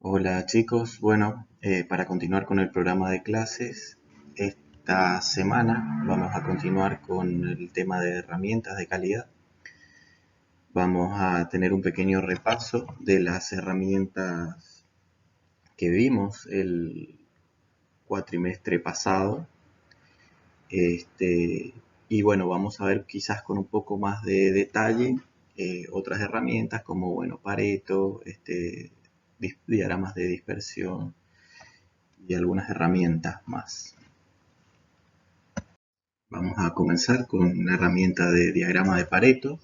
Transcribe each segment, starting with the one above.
Hola chicos, bueno, para continuar con el programa de clases, esta semana vamos a continuar con el tema de herramientas de calidad. Vamos a tener un pequeño repaso de las herramientas que vimos el cuatrimestre pasado. Y bueno, vamos a ver quizás con un poco más de detalle otras herramientas como, bueno, Pareto, diagramas de dispersión y algunas herramientas más. Vamos a comenzar con la herramienta de diagrama de Pareto.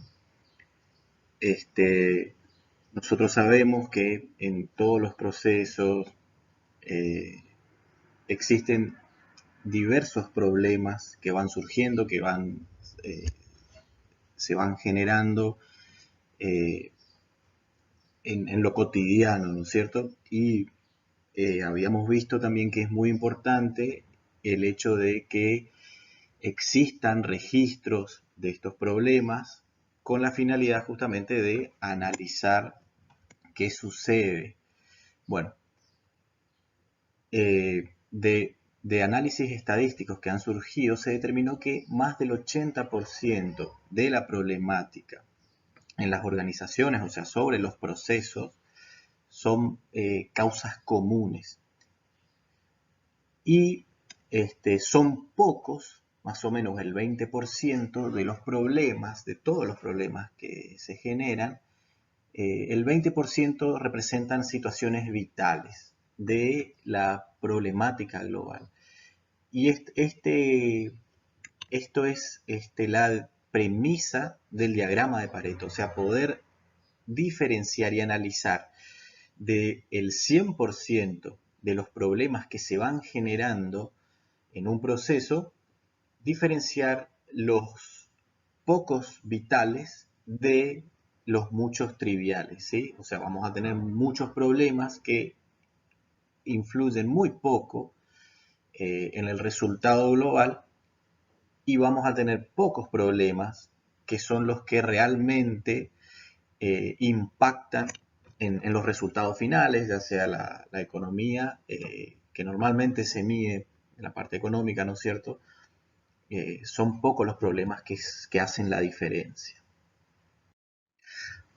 Nosotros sabemos que en todos los procesos eh, existen diversos problemas que van surgiendo, eh, se van generando eh, en lo cotidiano, ¿no es cierto? Y habíamos visto también que es muy importante el hecho de que existan registros de estos problemas con la finalidad justamente de analizar qué sucede. Bueno, de análisis estadísticos que han surgido, se determinó que más del 80% de la problemática en las organizaciones, o sea, sobre los procesos, son causas comunes. Y son pocos, más o menos el 20% de los problemas, de todos los problemas que se generan, el 20% representan situaciones vitales de la problemática global. Y esto es la premisa del diagrama de Pareto, o sea, poder diferenciar y analizar del 100% de los problemas que se van generando en un proceso, diferenciar los pocos vitales de los muchos triviales, ¿sí? O sea, vamos a tener muchos problemas que influyen muy poco en el resultado global y vamos a tener pocos problemas que son los que realmente impactan en los resultados finales, ya sea la economía, que normalmente se mide en la parte económica, ¿no es cierto? Son pocos los problemas que hacen la diferencia.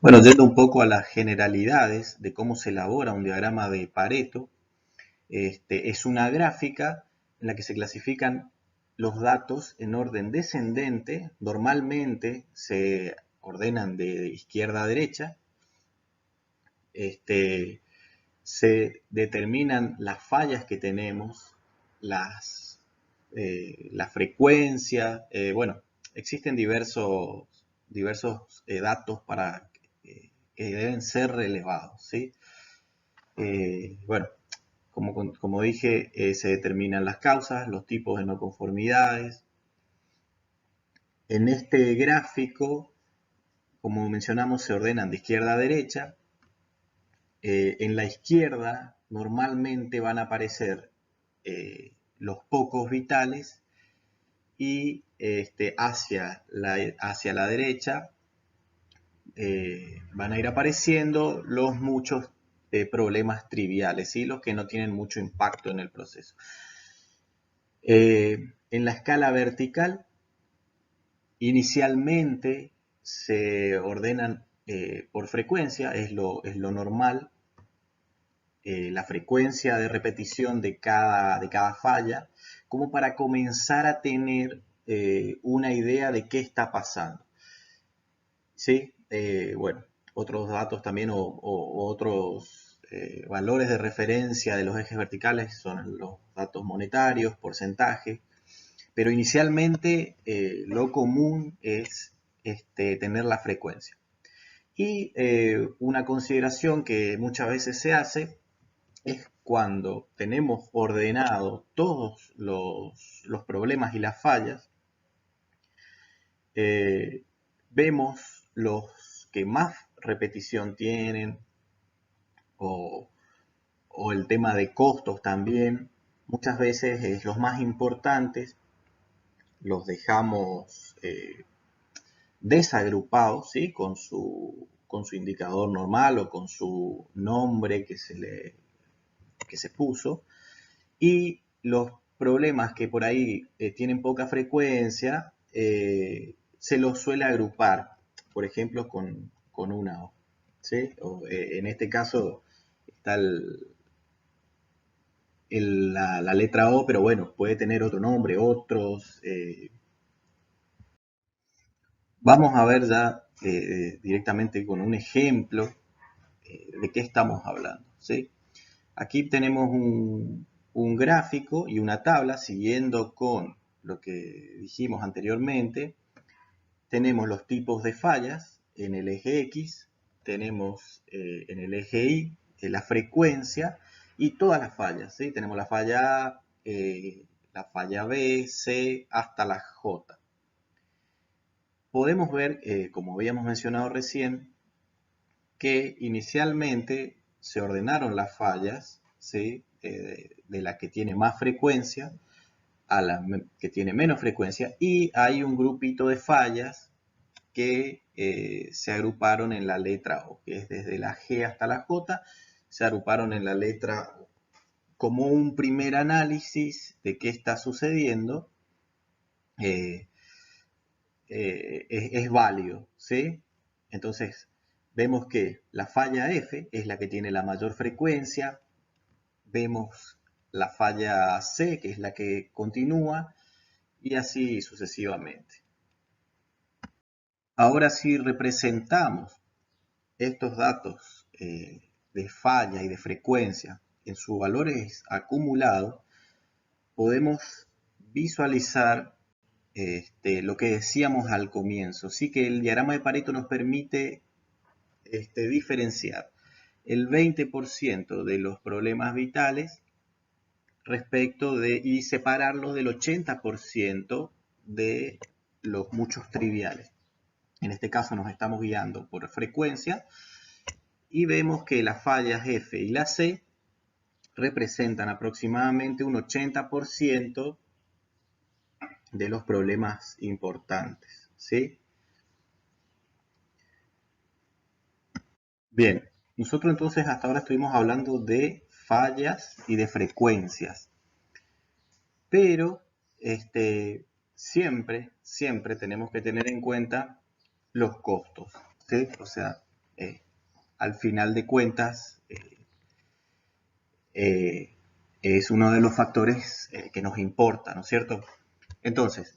Bueno, yendo un poco a las generalidades de cómo se elabora un diagrama de Pareto, es una gráfica en la que se clasifican los datos en orden descendente. Normalmente se ordenan de izquierda a derecha. Se determinan las fallas que tenemos, la frecuencia. Bueno, existen diversos datos que deben ser relevados, ¿sí? Bueno, como dije, se determinan las causas, los tipos de no conformidades. En este gráfico, como mencionamos, se ordenan de izquierda a derecha. En la izquierda normalmente van a aparecer los pocos vitales y hacia la derecha van a ir apareciendo los muchos problemas triviales, ¿sí? Los que no tienen mucho impacto en el proceso. En la escala vertical, inicialmente se ordenan por frecuencia, es lo normal, la frecuencia de repetición de cada falla, como para comenzar a tener una idea de qué está pasando. ¿Sí? Bueno, otros datos también o otros valores de referencia de los ejes verticales son los datos monetarios, porcentaje, pero inicialmente lo común es tener la frecuencia. Y una consideración que muchas veces se hace es cuando tenemos ordenado todos los problemas y las fallas, vemos los que más repetición tienen o, o el tema de costos también. Muchas veces los más importantes los dejamos desagrupados, ¿sí? Con su indicador normal o con su nombre que se le que se puso, y los problemas que por ahí tienen poca frecuencia, se los suele agrupar, por ejemplo, con una O, ¿sí? O, en este caso está la letra O, pero bueno, puede tener otro nombre, otros. Vamos a ver ya directamente con un ejemplo de qué estamos hablando, ¿sí? Aquí tenemos un gráfico y una tabla siguiendo con lo que dijimos anteriormente. Tenemos los tipos de fallas en el eje X, tenemos en el eje Y la frecuencia y todas las fallas, ¿sí? Tenemos la falla A, la falla B, C, hasta la J. Podemos ver, como habíamos mencionado recién, que inicialmente se ordenaron las fallas, ¿sí? De la que tiene más frecuencia a la que tiene menos frecuencia, y hay un grupito de fallas que se agruparon en la letra O, que es desde la G hasta la J, se agruparon en la letra O. Como un primer análisis de qué está sucediendo, eh, es válido, ¿sí? Entonces, vemos que la falla F es la que tiene la mayor frecuencia, vemos la falla C, que es la que continúa, y así sucesivamente. Ahora, si representamos estos datos de falla y de frecuencia en sus valores acumulados, podemos visualizar lo que decíamos al comienzo. Sí, que el diagrama de Pareto nos permite diferenciar el 20% de los problemas vitales y separarlos del 80% de los muchos triviales. En este caso nos estamos guiando por frecuencia y vemos que las fallas F y la C representan aproximadamente un 80% de los problemas importantes, ¿sí? Bien, nosotros entonces hasta ahora estuvimos hablando de fallas y de frecuencias, pero siempre tenemos que tener en cuenta los costos, ¿sí? O sea, al final de cuentas, es uno de los factores que nos importa, ¿no es cierto? Entonces,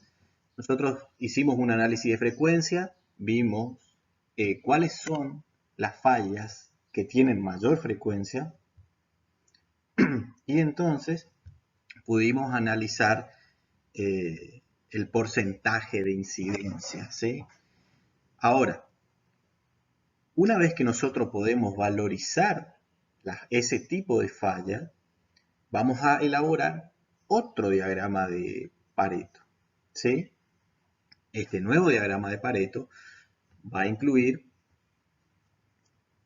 nosotros hicimos un análisis de frecuencia, vimos cuáles son las fallas que tienen mayor frecuencia y entonces pudimos analizar el porcentaje de incidencia, ¿sí? Ahora, una vez que nosotros podemos valorizar ese tipo de falla, vamos a elaborar otro diagrama de Pareto, ¿sí? Este nuevo diagrama de Pareto va a incluir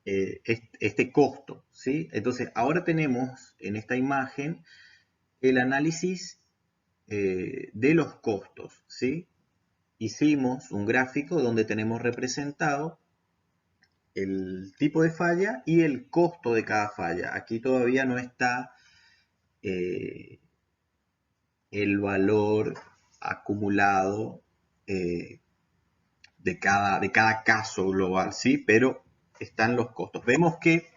este costo, ¿sí? Entonces, ahora tenemos en esta imagen el análisis de los costos, ¿sí? Hicimos un gráfico donde tenemos representado el tipo de falla y el costo de cada falla. Aquí todavía no está eh, el valor acumulado de cada caso global, ¿sí? Pero están los costos. Vemos que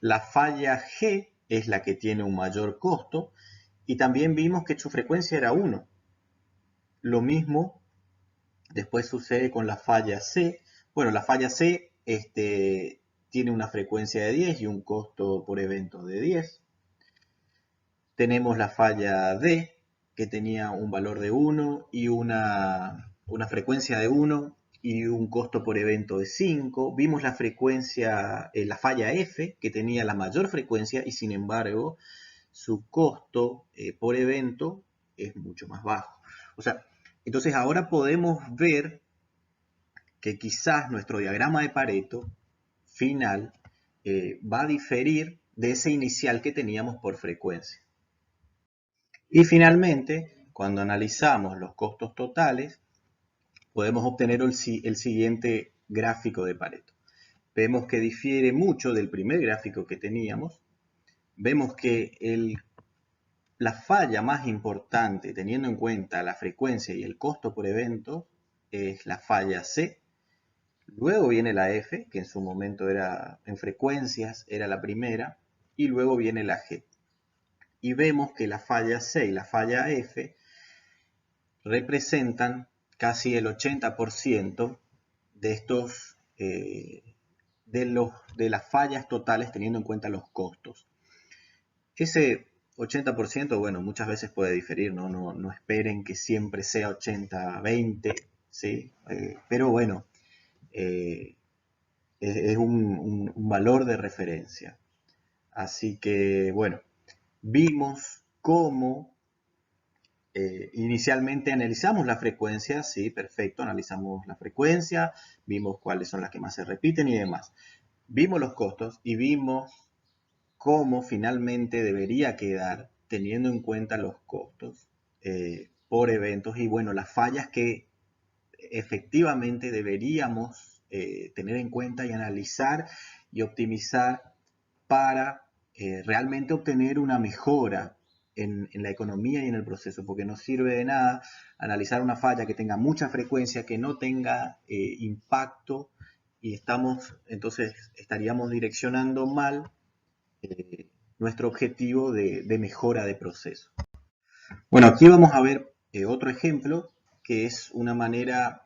la falla G es la que tiene un mayor costo y también vimos que su frecuencia era 1. Lo mismo después sucede con la falla C. Bueno, la falla C tiene una frecuencia de 10 y un costo por evento de 10. Tenemos la falla D, que tenía un valor de 1 y una frecuencia de 1 y un costo por evento de 5. Vimos la frecuencia, la falla F, que tenía la mayor frecuencia y sin embargo su costo por evento es mucho más bajo. O sea, entonces ahora podemos ver que quizás nuestro diagrama de Pareto final va a diferir de ese inicial que teníamos por frecuencia. Y finalmente, cuando analizamos los costos totales, podemos obtener el siguiente gráfico de Pareto. Vemos que difiere mucho del primer gráfico que teníamos, vemos que la falla más importante, teniendo en cuenta la frecuencia y el costo por evento, es la falla C. Luego viene la F, que en su momento era en frecuencias, era la primera, y luego viene la G. Y vemos que la falla C y la falla F representan casi el 80% de estos de las fallas totales teniendo en cuenta los costos. Ese 80%, bueno, muchas veces puede diferir, no esperen que siempre sea 80-20, ¿sí? Pero bueno, es un valor de referencia. Así que, bueno, vimos cómo inicialmente analizamos la frecuencia, sí, perfecto, analizamos la frecuencia, vimos cuáles son las que más se repiten y demás. Vimos los costos y vimos cómo finalmente debería quedar teniendo en cuenta los costos por eventos y bueno, las fallas que efectivamente deberíamos tener en cuenta y analizar y optimizar para realmente obtener una mejora en la economía y en el proceso, porque no sirve de nada analizar una falla que tenga mucha frecuencia, que no tenga impacto y entonces estaríamos direccionando mal nuestro objetivo de mejora de proceso. Bueno, aquí vamos a ver otro ejemplo que es una manera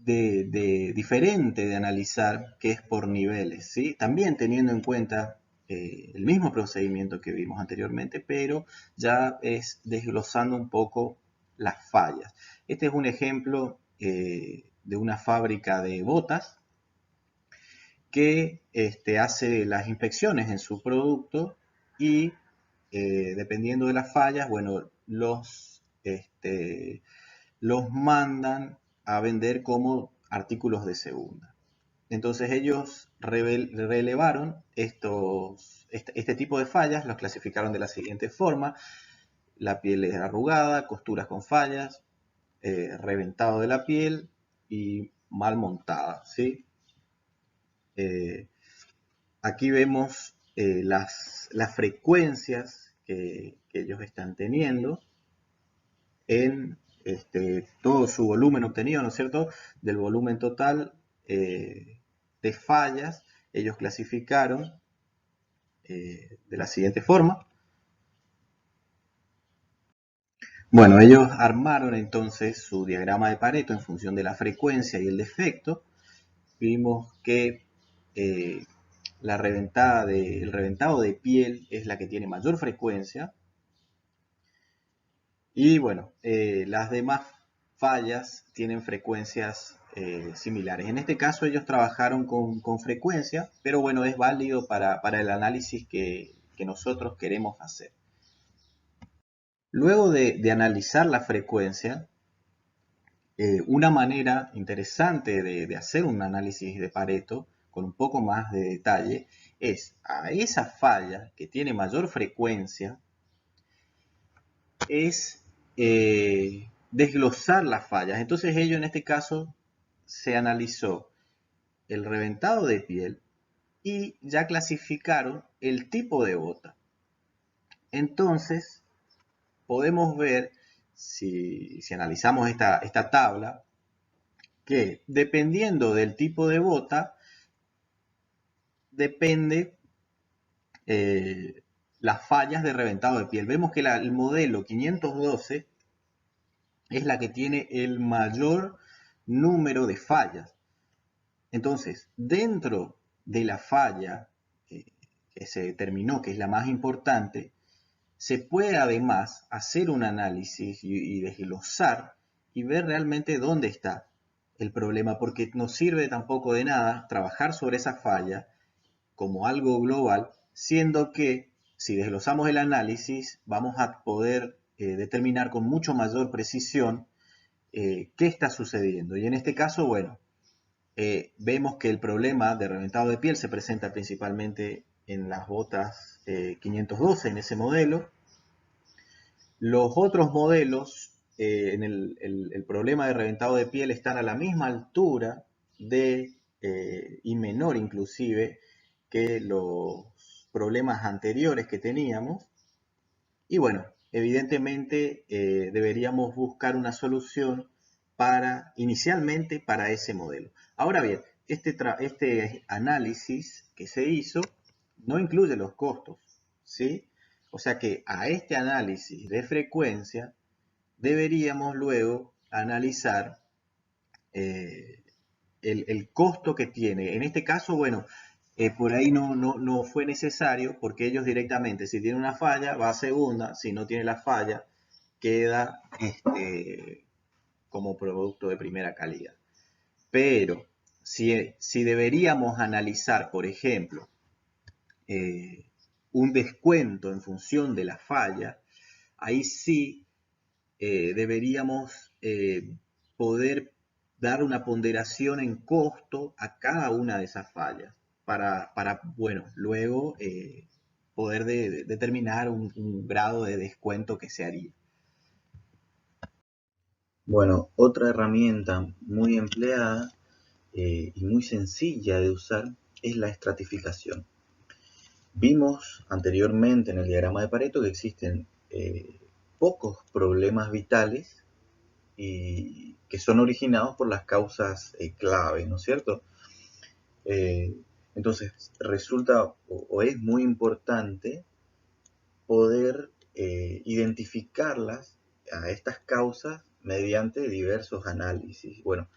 diferente de analizar, que es por niveles, ¿sí? También teniendo en cuenta el mismo procedimiento que vimos anteriormente, pero ya es desglosando un poco las fallas. Este es un ejemplo de una fábrica de botas que hace las inspecciones en su producto y dependiendo de las fallas, bueno, los mandan a vender como artículos de segunda. Entonces ellos relevaron este tipo de fallas, los clasificaron de la siguiente forma: la piel es arrugada, costuras con fallas, reventado de la piel y mal montada, ¿sí? Aquí vemos las frecuencias que ellos están teniendo en todo su volumen obtenido, ¿no es cierto? Del volumen total de fallas, ellos clasificaron de la siguiente forma. Bueno, ellos armaron entonces su diagrama de Pareto en función de la frecuencia y el defecto. Vimos que eh, el reventado de piel es la que tiene mayor frecuencia. Y bueno, las demás fallas tienen frecuencias similares. En este caso ellos trabajaron con frecuencia, pero bueno, es válido para el análisis que nosotros queremos hacer. Luego de analizar la frecuencia, una manera interesante de hacer un análisis de Pareto con un poco más de detalle es a esa falla que tiene mayor frecuencia, es desglosar las fallas. Entonces ellos en este caso se analizó el reventado de piel y ya clasificaron el tipo de bota. Entonces podemos ver, si analizamos esta tabla, que dependiendo del tipo de bota, depende las fallas de reventado de piel. Vemos que el modelo 512 es la que tiene el mayor número de fallas. Entonces, dentro de la falla que se determinó que es la más importante, se puede además hacer un análisis y desglosar y ver realmente dónde está el problema, porque no sirve tampoco de nada trabajar sobre esa falla como algo global, siendo que si desglosamos el análisis vamos a poder determinar con mucho mayor precisión qué está sucediendo. Y en este caso, bueno, vemos que el problema de reventado de piel se presenta principalmente en las botas 512, en ese modelo. Los otros modelos, en el problema de reventado de piel, están a la misma altura y menor inclusive que los problemas anteriores que teníamos. Y bueno, evidentemente deberíamos buscar una solución inicialmente para ese modelo. Ahora bien, este análisis que se hizo no incluye los costos, ¿sí? O sea que a este análisis de frecuencia deberíamos luego analizar eh, el costo que tiene. En este caso, bueno, por ahí no fue necesario porque ellos directamente, si tiene una falla, va a segunda, si no tiene la falla, queda como producto de primera calidad. Pero si deberíamos analizar, por ejemplo, un descuento en función de la falla, ahí sí deberíamos poder dar una ponderación en costo a cada una de esas fallas para bueno, luego poder determinar un grado de descuento que se haría. Bueno, otra herramienta muy empleada y muy sencilla de usar es la estratificación. Vimos anteriormente en el diagrama de Pareto que existen pocos problemas vitales y que son originados por las causas clave, ¿no es cierto? Eh, entonces, resulta o es muy importante poder identificarlas a estas causas mediante diversos análisis. Bueno,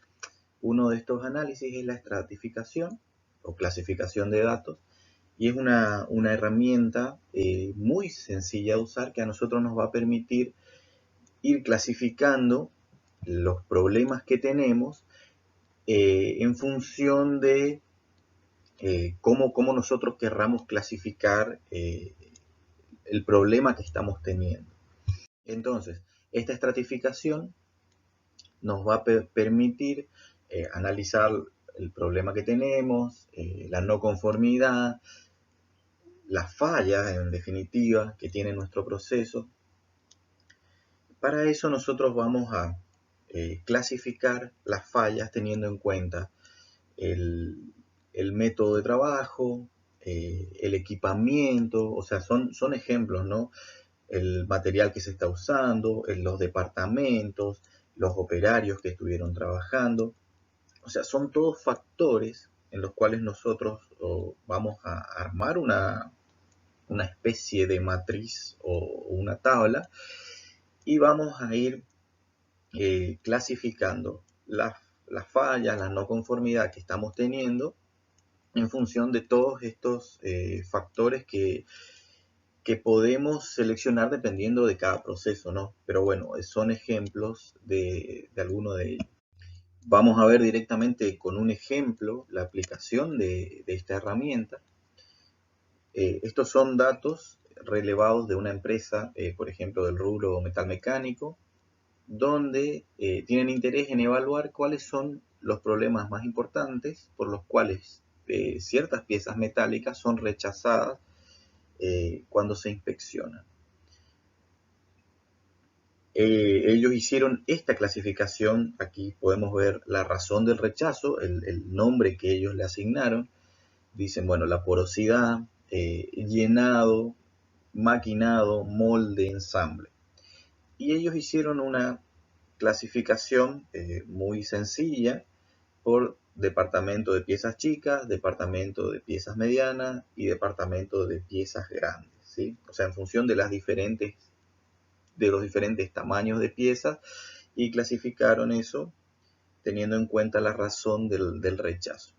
uno de estos análisis es la estratificación o clasificación de datos y es una herramienta muy sencilla de usar que a nosotros nos va a permitir ir clasificando los problemas que tenemos en función de cómo nosotros querramos clasificar el problema que estamos teniendo. Entonces, esta estratificación nos va a permitir analizar el problema que tenemos, la no conformidad, las fallas, en definitiva, que tiene nuestro proceso. Para eso nosotros vamos a clasificar las fallas teniendo en cuenta el, el método de trabajo, el equipamiento, o sea, son ejemplos, ¿no? El material que se está usando, los departamentos, los operarios que estuvieron trabajando. O sea, son todos factores en los cuales nosotros vamos a armar una especie de matriz o una tabla y vamos a ir clasificando las fallas, la no conformidad que estamos teniendo en función de todos estos factores que podemos seleccionar dependiendo de cada proceso, ¿no? Pero bueno, son ejemplos de alguno de ellos. Vamos a ver directamente con un ejemplo la aplicación de esta herramienta. Estos son datos relevados de una empresa, por ejemplo, del rubro metalmecánico, donde tienen interés en evaluar cuáles son los problemas más importantes por los cuales ciertas piezas metálicas son rechazadas cuando se inspeccionan. Ellos hicieron esta clasificación, aquí podemos ver la razón del rechazo, el nombre que ellos le asignaron. Dicen, bueno, la porosidad, llenado, maquinado, molde, ensamble. Y ellos hicieron una clasificación muy sencilla por departamento de piezas chicas, departamento de piezas medianas y departamento de piezas grandes, ¿sí? O sea, en función de los diferentes tamaños de piezas, y clasificaron eso teniendo en cuenta la razón del rechazo.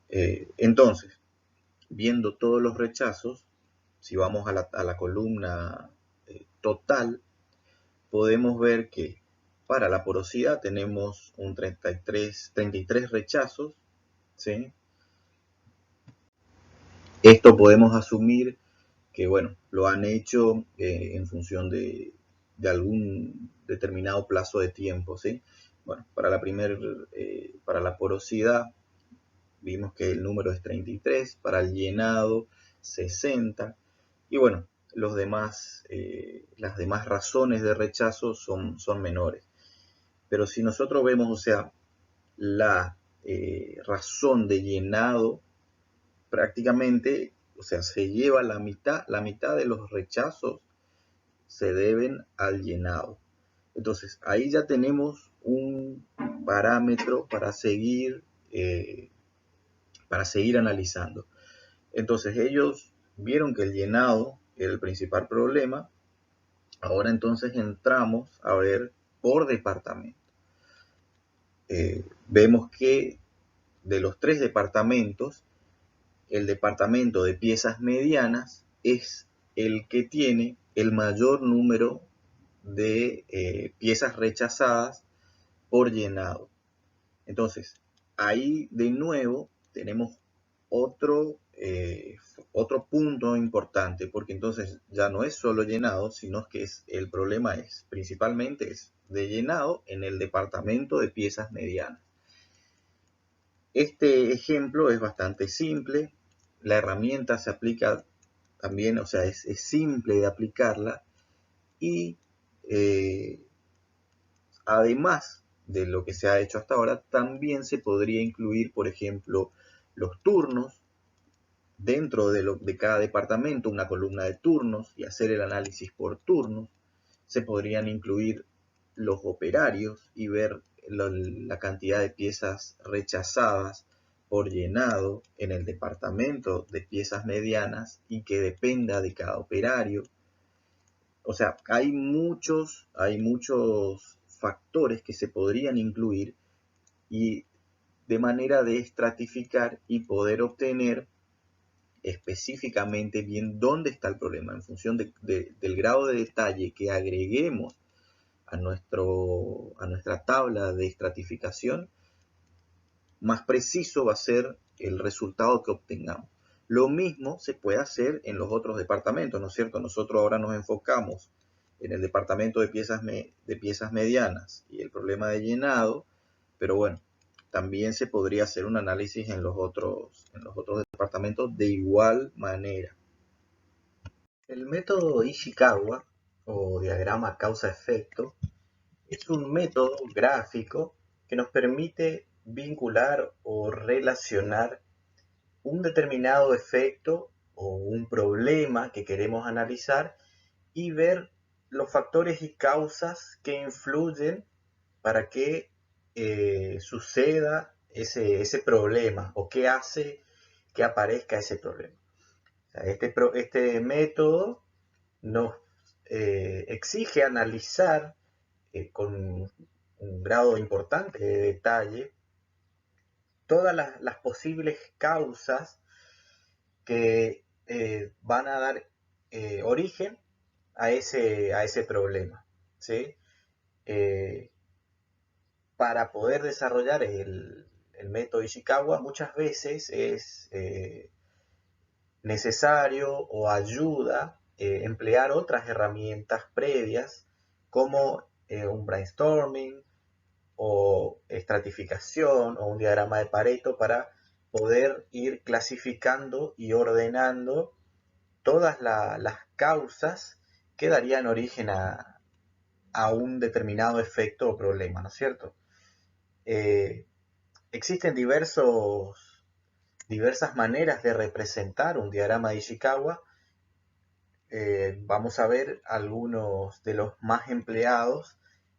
Entonces, viendo todos los rechazos, si vamos a la columna total, podemos ver que para la porosidad tenemos un 33 rechazos, ¿sí? Esto podemos asumir que, bueno, lo han hecho en función de algún determinado plazo de tiempo, ¿sí? Bueno, para la porosidad vimos que el número es 33, para el llenado 60, y bueno, las demás razones de rechazo son menores. Pero si nosotros vemos, o sea, la razón de llenado prácticamente, o sea, se lleva la mitad de los rechazos se deben al llenado. Entonces, ahí ya tenemos un parámetro para seguir analizando. Entonces, ellos vieron que el llenado era el principal problema. Ahora entonces entramos a ver por departamento. Vemos que de los 3 departamentos, el departamento de piezas medianas es el que tiene el mayor número de piezas rechazadas por llenado. Entonces, ahí de nuevo tenemos otro punto importante, porque entonces ya no es solo llenado, sino que el problema principalmente es de llenado en el departamento de piezas medianas. Este ejemplo es bastante simple, la herramienta se aplica también, o sea, es simple de aplicarla y además de lo que se ha hecho hasta ahora, también se podría incluir, por ejemplo, los turnos dentro de cada departamento, una columna de turnos y hacer el análisis por turnos. Se podrían incluir los operarios y ver la cantidad de piezas rechazadas por llenado en el departamento de piezas medianas y que dependa de cada operario. O sea, hay muchos factores que se podrían incluir y de manera de estratificar y poder obtener específicamente bien dónde está el problema en función del grado de detalle que agreguemos a nuestra tabla de estratificación, más preciso va a ser el resultado que obtengamos. Lo mismo se puede hacer en los otros departamentos, ¿no es cierto? Nosotros ahora nos enfocamos en el departamento de piezas medianas y el problema de llenado, pero bueno, también se podría hacer un análisis en los otros departamentos de igual manera. El método Ishikawa o diagrama causa-efecto es un método gráfico que nos permite vincular o relacionar un determinado efecto o un problema que queremos analizar y ver los factores y causas que influyen para que suceda ese problema o qué hace que aparezca ese problema. O sea, este método nos exige analizar con un grado importante de detalle todas las posibles causas que van a dar origen a ese problema, ¿sí? Para poder desarrollar el método Ishikawa muchas veces es necesario o ayuda emplear otras herramientas previas como un brainstorming o estratificación o un diagrama de Pareto para poder ir clasificando y ordenando todas las causas que darían origen a un determinado efecto o problema, ¿no es cierto? Existen diversas maneras de representar un diagrama de Ishikawa. Vamos a ver algunos de los más empleados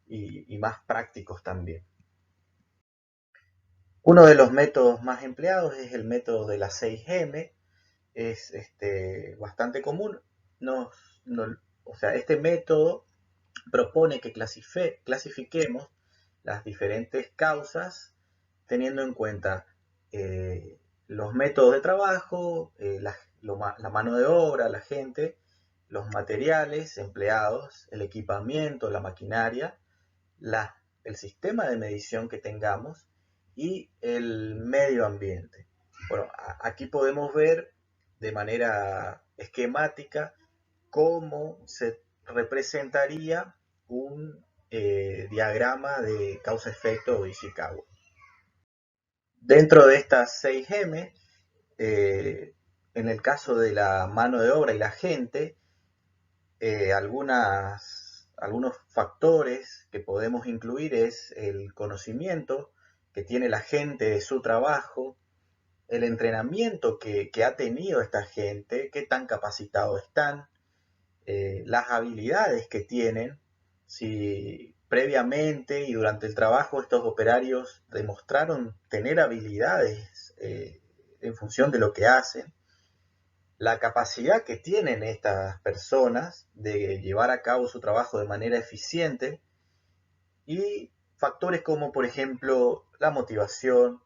y más prácticos también. Uno de los métodos más empleados es el método de las 6M, es bastante común. O sea, este método propone que clasifiquemos las diferentes causas teniendo en cuenta los métodos de trabajo, la mano de obra, la gente, los materiales empleados, el equipamiento, la maquinaria, el sistema de medición que tengamos y el medio ambiente. Bueno, aquí podemos ver de manera esquemática cómo se representaría un diagrama de causa-efecto de Ishikawa. Dentro de estas 6M, en el caso de la mano de obra y la gente, algunos factores que podemos incluir es el conocimiento que tiene la gente de su trabajo, el entrenamiento que ha tenido esta gente, qué tan capacitados están, las habilidades que tienen, si previamente y durante el trabajo estos operarios demostraron tener habilidades en función de lo que hacen, la capacidad que tienen estas personas de llevar a cabo su trabajo de manera eficiente y factores como por ejemplo la motivación,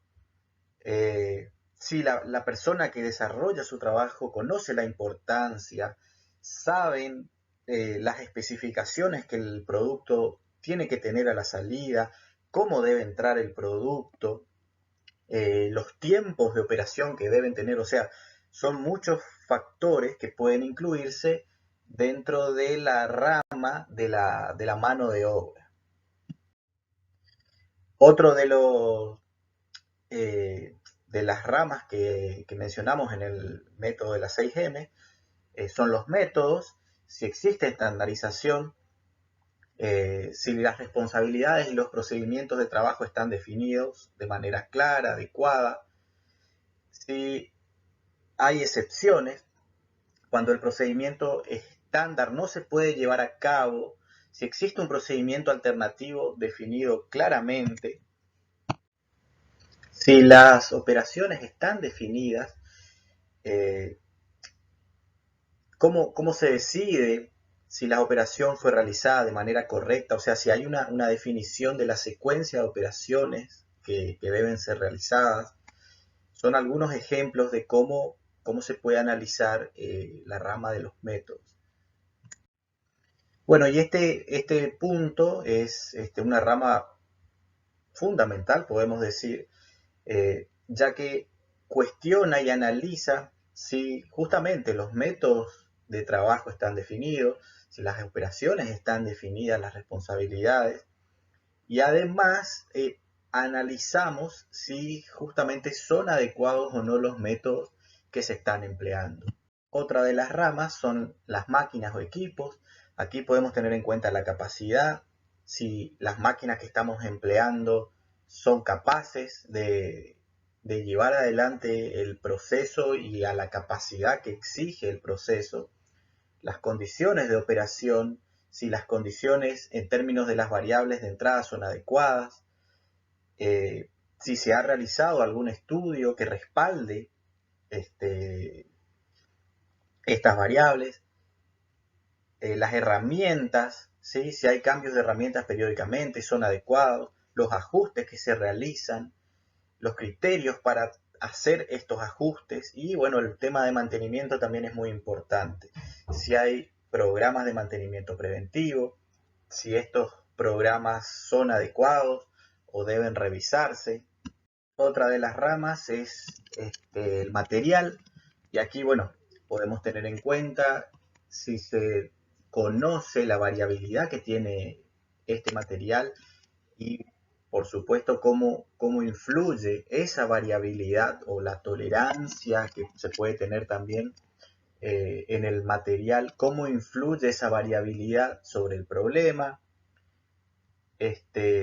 si la persona que desarrolla su trabajo conoce la importancia, saben las especificaciones que el producto tiene que tener a la salida, cómo debe entrar el producto, los tiempos de operación que deben tener, o sea, son muchos factores que pueden incluirse dentro de la rama de la mano de obra. Otro de las ramas que mencionamos en el método de las 6M son los métodos, si existe estandarización, si las responsabilidades y los procedimientos de trabajo están definidos de manera clara, adecuada, si hay excepciones, cuando el procedimiento estándar no se puede llevar a cabo, si existe un procedimiento alternativo definido claramente, si las operaciones están definidas, eh, ¿cómo se decide si la operación fue realizada de manera correcta? O sea, si hay una definición de la secuencia de operaciones que deben ser realizadas. Son algunos ejemplos de cómo se puede analizar la rama de los métodos. Bueno, y este punto es una rama fundamental, podemos decir, ya que cuestiona y analiza si justamente los métodos de trabajo están definidos, si las operaciones están definidas, las responsabilidades, y además analizamos si justamente son adecuados o no los métodos que se están empleando. Otra de las ramas son las máquinas o equipos. Aquí podemos tener en cuenta la capacidad, si las máquinas que estamos empleando son capaces de llevar adelante el proceso y a la capacidad que exige el proceso, las condiciones de operación, si las condiciones en términos de las variables de entrada son adecuadas, si se ha realizado algún estudio que respalde estas variables, las herramientas, ¿sí? Si hay cambios de herramientas periódicamente, son adecuados, los ajustes que se realizan, los criterios para hacer estos ajustes y bueno, el tema de mantenimiento también es muy importante. Si hay programas de mantenimiento preventivo, si estos programas son adecuados o deben revisarse. Otra de las ramas es el material y aquí bueno, podemos tener en cuenta si se conoce la variabilidad que tiene este material y por supuesto cómo influye esa variabilidad o la tolerancia que se puede tener también en el material, cómo influye esa variabilidad sobre el problema,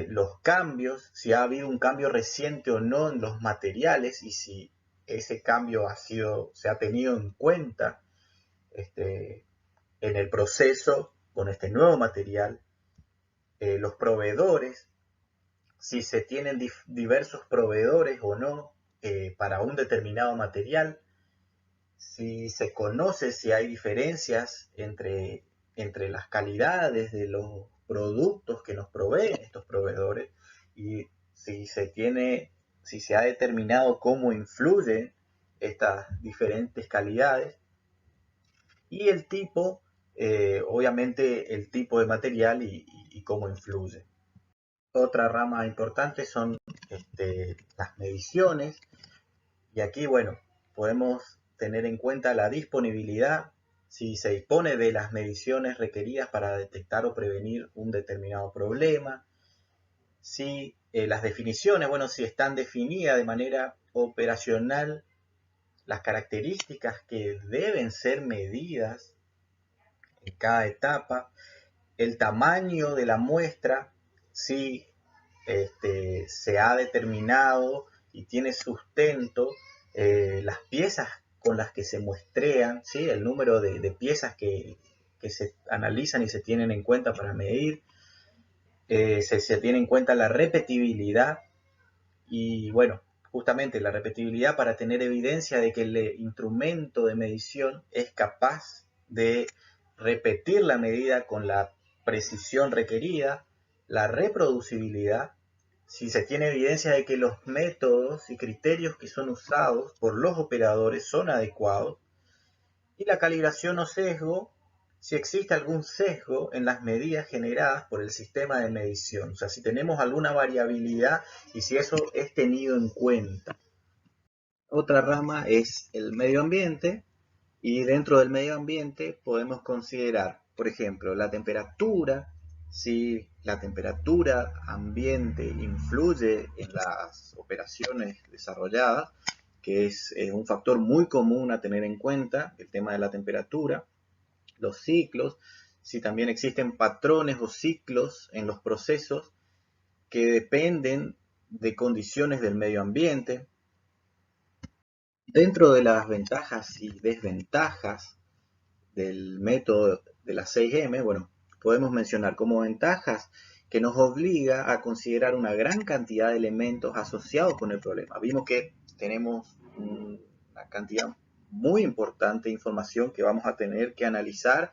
los cambios, si ha habido un cambio reciente o no en los materiales y si ese cambio se ha tenido en cuenta en el proceso con este nuevo material, los proveedores, si se tienen diversos proveedores o no para un determinado material, si se conoce si hay diferencias entre las calidades de los productos que nos proveen estos proveedores y si se ha determinado cómo influyen estas diferentes calidades y el tipo, obviamente el tipo de material y cómo influye. Otra rama importante son las mediciones y aquí, bueno, podemos tener en cuenta la disponibilidad, si se dispone de las mediciones requeridas para detectar o prevenir un determinado problema, si las definiciones, bueno, si están definidas de manera operacional, las características que deben ser medidas en cada etapa, el tamaño de la muestra, si se ha determinado y tiene sustento las piezas con las que se muestrean, ¿sí? El número de piezas que se analizan y se tienen en cuenta para medir, se tiene en cuenta la repetibilidad y bueno, justamente la repetibilidad para tener evidencia de que el instrumento de medición es capaz de repetir la medida con la precisión requerida, la reproducibilidad, si se tiene evidencia de que los métodos y criterios que son usados por los operadores son adecuados, y la calibración o sesgo, si existe algún sesgo en las medidas generadas por el sistema de medición, o sea, si tenemos alguna variabilidad y si eso es tenido en cuenta. Otra rama es el medio ambiente y dentro del medio ambiente podemos considerar, por ejemplo, la temperatura, si la temperatura ambiente influye en las operaciones desarrolladas, que es un factor muy común a tener en cuenta, el tema de la temperatura, los ciclos, si también existen patrones o ciclos en los procesos que dependen de condiciones del medio ambiente. Dentro de las ventajas y desventajas del método de las 6M, bueno, podemos mencionar como ventajas que nos obliga a considerar una gran cantidad de elementos asociados con el problema. Vimos que tenemos una cantidad muy importante de información que vamos a tener que analizar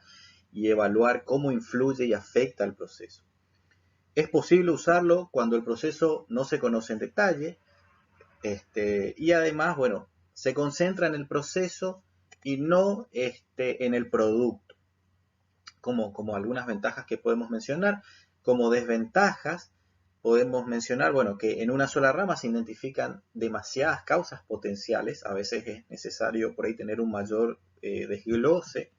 y evaluar cómo influye y afecta al proceso. Es posible usarlo cuando el proceso no se conoce en detalle, y además, bueno, se concentra en el proceso y no en el producto, como algunas ventajas que podemos mencionar. Como desventajas, podemos mencionar, bueno, que en una sola rama se identifican demasiadas causas potenciales, a veces es necesario por ahí tener un mayor desglose.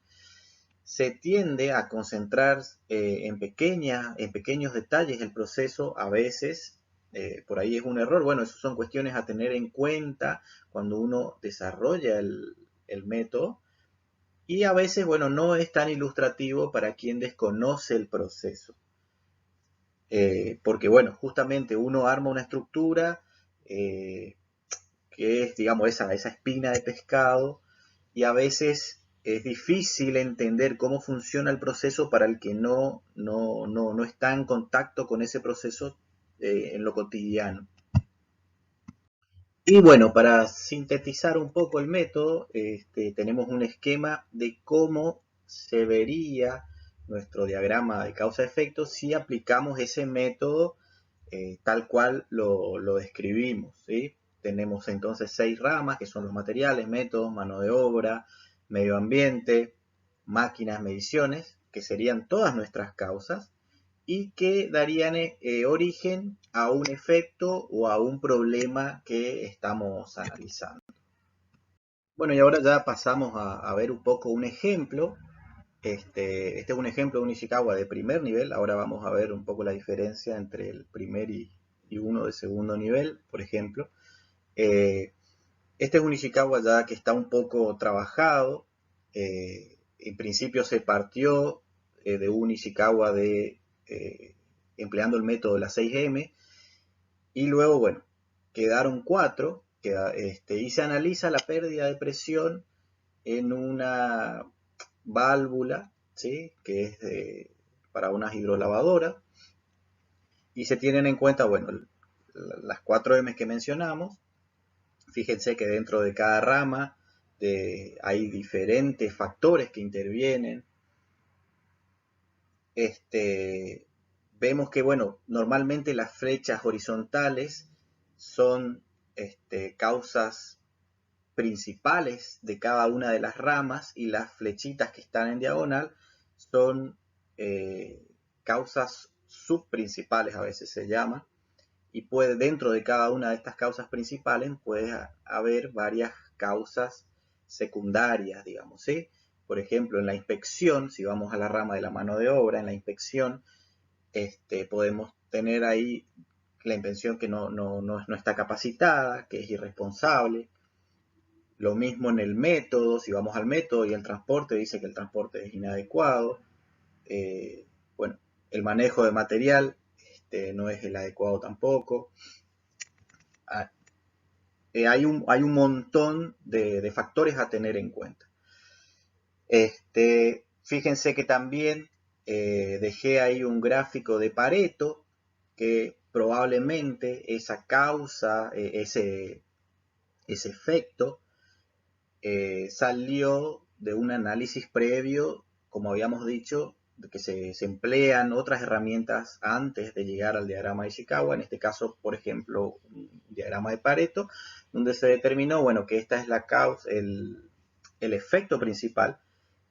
Se tiende a concentrar en pequeños detalles el proceso, a veces por ahí es un error. Bueno, esas son cuestiones a tener en cuenta cuando uno desarrolla el método. Y a veces, bueno, no es tan ilustrativo para quien desconoce el proceso. Porque, bueno, justamente uno arma una estructura que es, digamos, esa espina de pescado, y a veces es difícil entender cómo funciona el proceso para el que no está en contacto con ese proceso en lo cotidiano. Y bueno, para sintetizar un poco el método, tenemos un esquema de cómo se vería nuestro diagrama de causa-efecto si aplicamos ese método tal cual lo describimos, ¿sí? Tenemos entonces 6 ramas que son los materiales, métodos, mano de obra, medio ambiente, máquinas, mediciones, que serían todas nuestras causas y que darían origen a un efecto o a un problema que estamos analizando. Bueno, y ahora ya pasamos a ver un poco un ejemplo. Este es un ejemplo de un Ishikawa de primer nivel. Ahora vamos a ver un poco la diferencia entre el primer y uno de segundo nivel, por ejemplo. Eh, este es un Ishikawa ya que está un poco trabajado. En principio se partió de un Ishikawa empleando el método de la 6M, y luego, bueno, quedaron 4, y se analiza la pérdida de presión en una válvula, ¿sí? Que es para unas hidrolavadoras, y se tienen en cuenta, bueno, las 4 M que mencionamos. Fíjense que dentro de cada rama hay diferentes factores que intervienen. Vemos que, bueno, normalmente las flechas horizontales son causas principales de cada una de las ramas, y las flechitas que están en diagonal son causas subprincipales, a veces se llama, y dentro de cada una de estas causas principales puede haber varias causas secundarias, digamos, ¿sí? Por ejemplo, en la inspección, si vamos a la rama de la mano de obra, en la inspección podemos tener ahí la inspección que no está capacitada, que es irresponsable. Lo mismo en el método, si vamos al método y el transporte dice que el transporte es inadecuado. Bueno, el manejo de material no es el adecuado tampoco. hay un montón de factores a tener en cuenta. Fíjense que también dejé ahí un gráfico de Pareto, que probablemente esa causa, ese efecto, salió de un análisis previo, como habíamos dicho, de que se emplean otras herramientas antes de llegar al diagrama de Ishikawa, en este caso, por ejemplo, un diagrama de Pareto, donde se determinó, bueno, que esta es la causa, el efecto principal,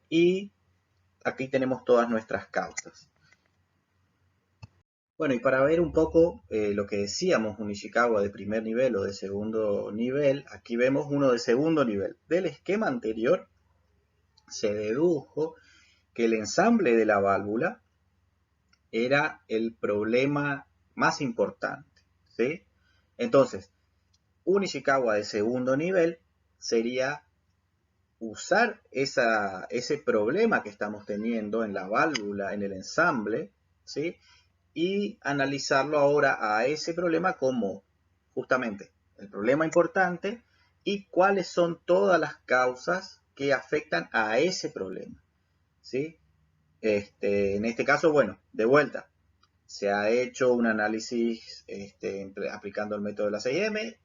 y aquí tenemos todas nuestras causas. Bueno, y para ver un poco lo que decíamos, un Ishikawa de primer nivel o de segundo nivel, aquí vemos uno de segundo nivel. Del esquema anterior se dedujo que el ensamble de la válvula era el problema más importante, ¿sí? Entonces, un Ishikawa de segundo nivel sería usar ese problema que estamos teniendo en la válvula, en el ensamble, ¿sí? Y analizarlo ahora a ese problema como justamente el problema importante y cuáles son todas las causas que afectan a ese problema, ¿sí? En este caso, bueno, de vuelta, se ha hecho un análisis aplicando el método de la 6M.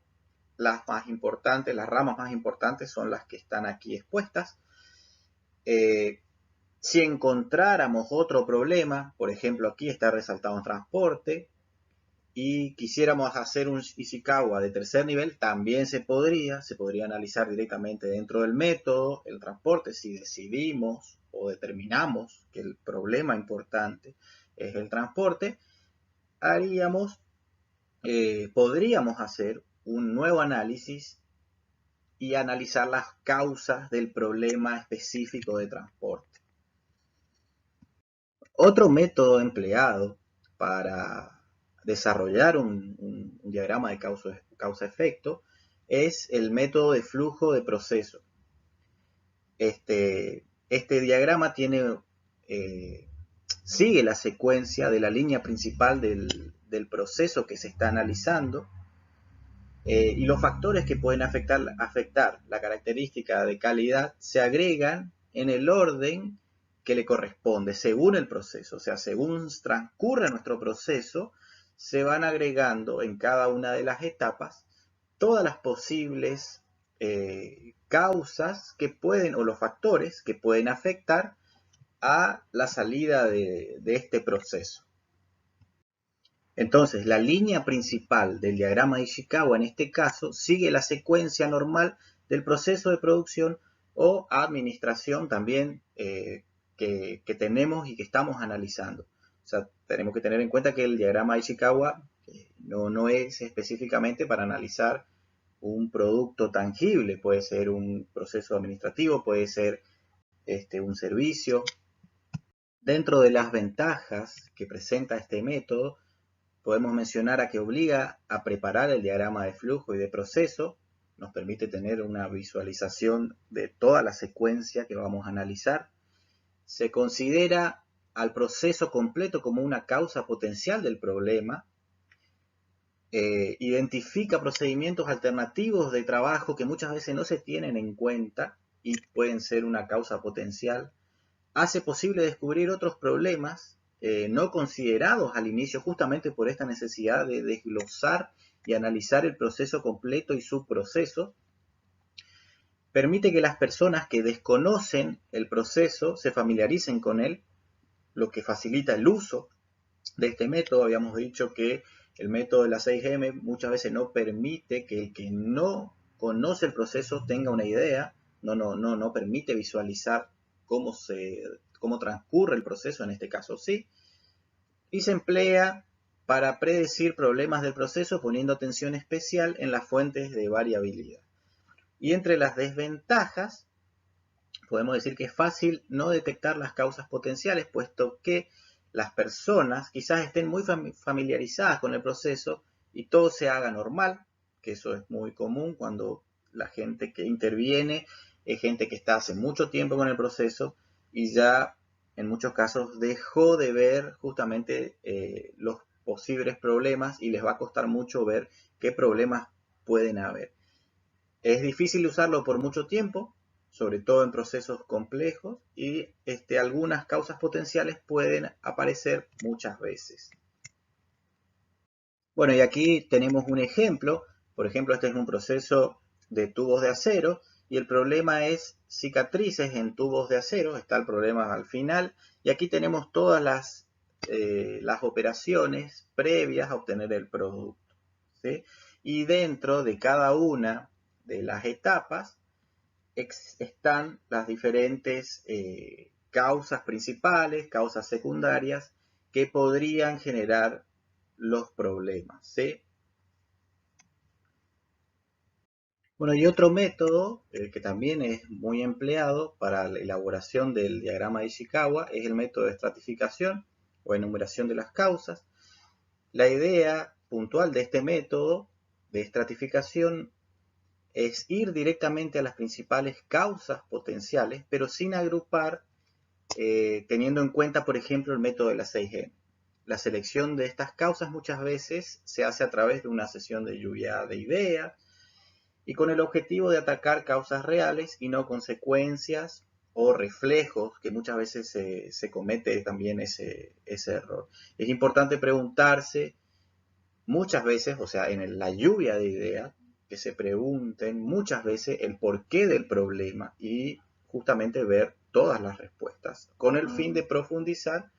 Las más importantes, las ramas más importantes son las que están aquí expuestas. Si encontráramos otro problema, por ejemplo, aquí está resaltado en transporte, y quisiéramos hacer un Ishikawa de tercer nivel, también se podría analizar directamente dentro del método, el transporte, si decidimos o determinamos que el problema importante es el transporte, podríamos hacer un nuevo análisis y analizar las causas del problema específico de transporte. Otro método empleado para desarrollar un diagrama de causa-efecto es el método de flujo de proceso. Este diagrama sigue la secuencia de la línea principal del proceso que se está analizando, y los factores que pueden afectar la característica de calidad se agregan en el orden que le corresponde, según el proceso. O sea, según transcurre nuestro proceso, se van agregando en cada una de las etapas todas las posibles causas que pueden, o los factores que pueden afectar a la salida de este proceso. Entonces, la línea principal del diagrama de Ishikawa en este caso sigue la secuencia normal del proceso de producción o administración también que tenemos y que estamos analizando. O sea, tenemos que tener en cuenta que el diagrama de Ishikawa no es específicamente para analizar un producto tangible, puede ser un proceso administrativo, puede ser un servicio. Dentro de las ventajas que presenta este método, podemos mencionar a que obliga a preparar el diagrama de flujo y de proceso, nos permite tener una visualización de toda la secuencia que vamos a analizar. Se considera al proceso completo como una causa potencial del problema. Identifica procedimientos alternativos de trabajo que muchas veces no se tienen en cuenta y pueden ser una causa potencial. Hace posible descubrir otros problemas no considerados al inicio, justamente por esta necesidad de desglosar y analizar el proceso completo y subprocesos. Permite que las personas que desconocen el proceso se familiaricen con él, lo que facilita el uso de este método. Habíamos dicho que el método de la 6M muchas veces no permite que el que no conoce el proceso tenga una idea, no permite visualizar cómo transcurre el proceso, en este caso sí, y se emplea para predecir problemas del proceso poniendo atención especial en las fuentes de variabilidad. Y entre las desventajas, podemos decir que es fácil no detectar las causas potenciales, puesto que las personas quizás estén muy familiarizadas con el proceso y todo se haga normal, que eso es muy común cuando la gente que interviene es gente que está hace mucho tiempo con el proceso y ya en muchos casos dejó de ver justamente los posibles problemas y les va a costar mucho ver qué problemas pueden haber. Es difícil usarlo por mucho tiempo, sobre todo en procesos complejos, y algunas causas potenciales pueden aparecer muchas veces. Bueno, y aquí tenemos un ejemplo. Por ejemplo, este es un proceso de tubos de acero y el problema es cicatrices en tubos de acero. Está el problema al final. Y aquí tenemos todas las operaciones previas a obtener el producto, ¿sí? Y dentro de cada una de las etapas están las diferentes causas principales, causas secundarias que podrían generar los problemas, ¿sí? Bueno, y otro método que también es muy empleado para la elaboración del diagrama de Ishikawa es el método de estratificación o enumeración de las causas. La idea puntual de este método de estratificación es ir directamente a las principales causas potenciales, pero sin agrupar, teniendo en cuenta, por ejemplo, el método de la 6G. La selección de estas causas muchas veces se hace a través de una sesión de lluvia de ideas y con el objetivo de atacar causas reales y no consecuencias o reflejos, que muchas veces se comete también ese error. Es importante preguntarse muchas veces, o sea, en la lluvia de ideas, que se pregunten muchas veces el porqué del problema y justamente ver todas las respuestas, con el fin de profundizar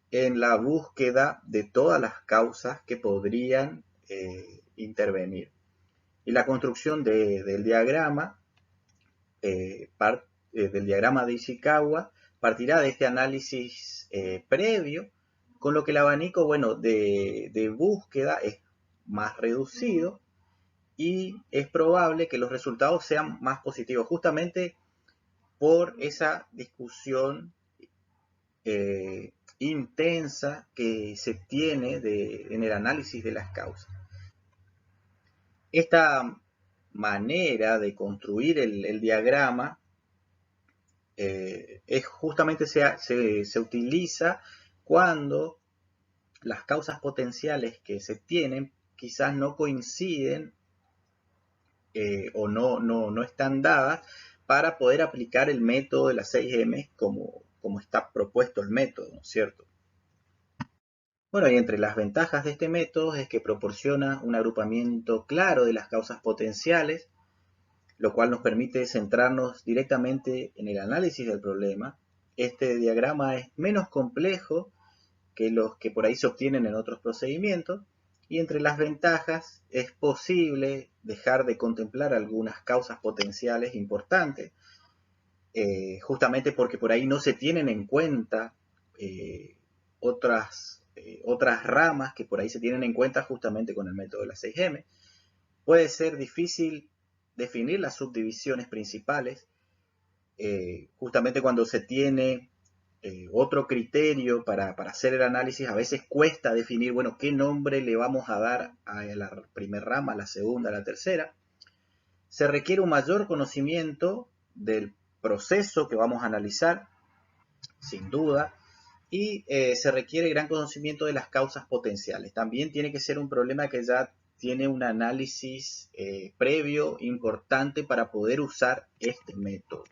en la búsqueda de todas las causas que podrían intervenir. Y la construcción del diagrama, del diagrama de Ishikawa, partirá de este análisis previo, con lo que el abanico, bueno, de búsqueda es más reducido y es probable que los resultados sean más positivos, justamente por esa discusión intensa que se tiene en el análisis de las causas. Esta manera de construir el diagrama es justamente se utiliza cuando las causas potenciales que se tienen quizás no coinciden o no están dadas para poder aplicar el método de las 6M como está propuesto el método, ¿no es cierto? Bueno, y entre las ventajas de este método es que proporciona un agrupamiento claro de las causas potenciales, lo cual nos permite centrarnos directamente en el análisis del problema. Este diagrama es menos complejo que los que por ahí se obtienen en otros procedimientos, y entre las ventajas es posible dejar de contemplar algunas causas potenciales importantes, justamente porque por ahí no se tienen en cuenta otras ramas que por ahí se tienen en cuenta justamente con el método de la 6M. Puede ser difícil definir las subdivisiones principales, justamente cuando se tiene otro criterio para hacer el análisis. A veces cuesta definir, bueno, qué nombre le vamos a dar a la primera rama, a la segunda, a la tercera. Se requiere un mayor conocimiento del proceso que vamos a analizar, sin duda, y se requiere gran conocimiento de las causas potenciales. También tiene que ser un problema que ya tiene un análisis previo importante para poder usar este método.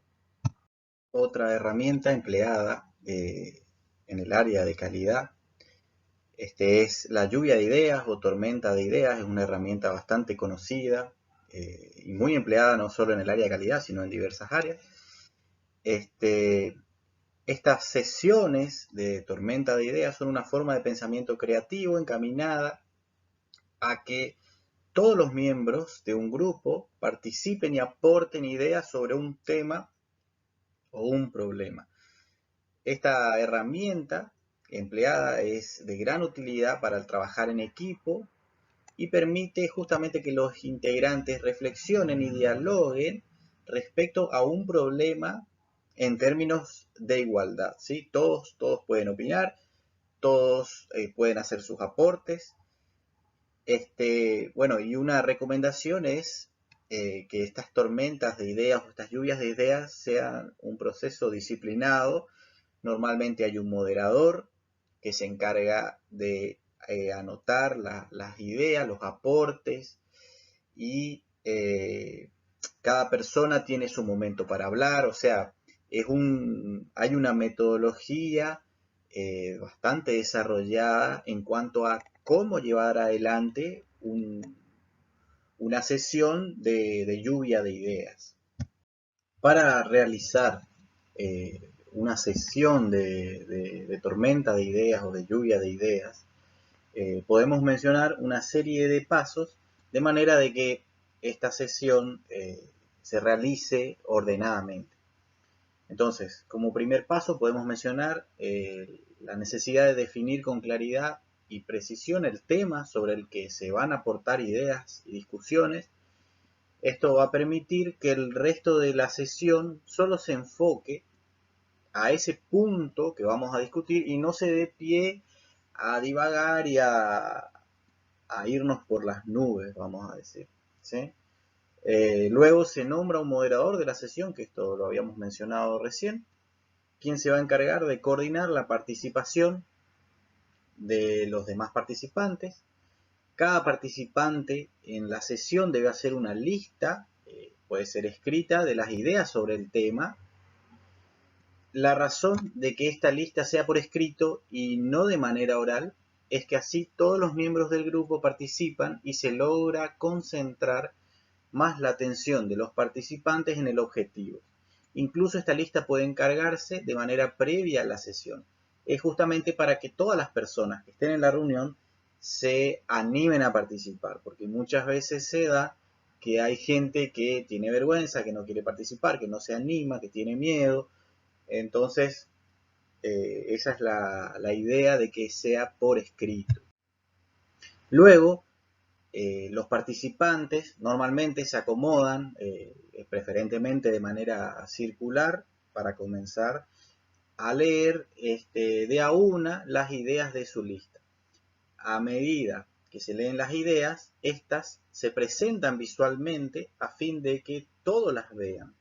Otra herramienta empleada en el área de calidad es la lluvia de ideas o tormenta de ideas. Es una herramienta bastante conocida y muy empleada no solo en el área de calidad, sino en diversas áreas. Estas sesiones de tormenta de ideas son una forma de pensamiento creativo encaminada a que todos los miembros de un grupo participen y aporten ideas sobre un tema o un problema. Esta herramienta empleada es de gran utilidad para trabajar en equipo y permite justamente que los integrantes reflexionen y dialoguen respecto a un problema en términos de igualdad, ¿sí? Todos pueden opinar, todos pueden hacer sus aportes. Bueno, y una recomendación es que estas tormentas de ideas o estas lluvias de ideas sean un proceso disciplinado. Normalmente hay un moderador que se encarga de anotar las ideas, los aportes y cada persona tiene su momento para hablar, o sea, hay una metodología bastante desarrollada en cuanto a cómo llevar adelante una sesión de lluvia de ideas. Para realizar una sesión de tormenta de ideas o de lluvia de ideas, podemos mencionar una serie de pasos de manera de que esta sesión se realice ordenadamente. Entonces, como primer paso podemos mencionar la necesidad de definir con claridad y precisión el tema sobre el que se van a aportar ideas y discusiones. Esto va a permitir que el resto de la sesión solo se enfoque a ese punto que vamos a discutir y no se dé pie a divagar y a irnos por las nubes, vamos a decir, ¿sí? Luego se nombra un moderador de la sesión, que esto lo habíamos mencionado recién, quien se va a encargar de coordinar la participación de los demás participantes. Cada participante en la sesión debe hacer una lista, puede ser escrita, de las ideas sobre el tema. La razón de que esta lista sea por escrito y no de manera oral es que así todos los miembros del grupo participan y se logra concentrar más la atención de los participantes en el objetivo. Incluso esta lista puede encargarse de manera previa a la sesión. Es justamente para que todas las personas que estén en la reunión se animen a participar, porque muchas veces se da que hay gente que tiene vergüenza, que no quiere participar, que no se anima, que tiene miedo. Entonces, esa es la idea de que sea por escrito. Luego, los participantes normalmente se acomodan, preferentemente de manera circular, para comenzar a leer de a una las ideas de su lista. A medida que se leen las ideas, estas se presentan visualmente a fin de que todos las vean.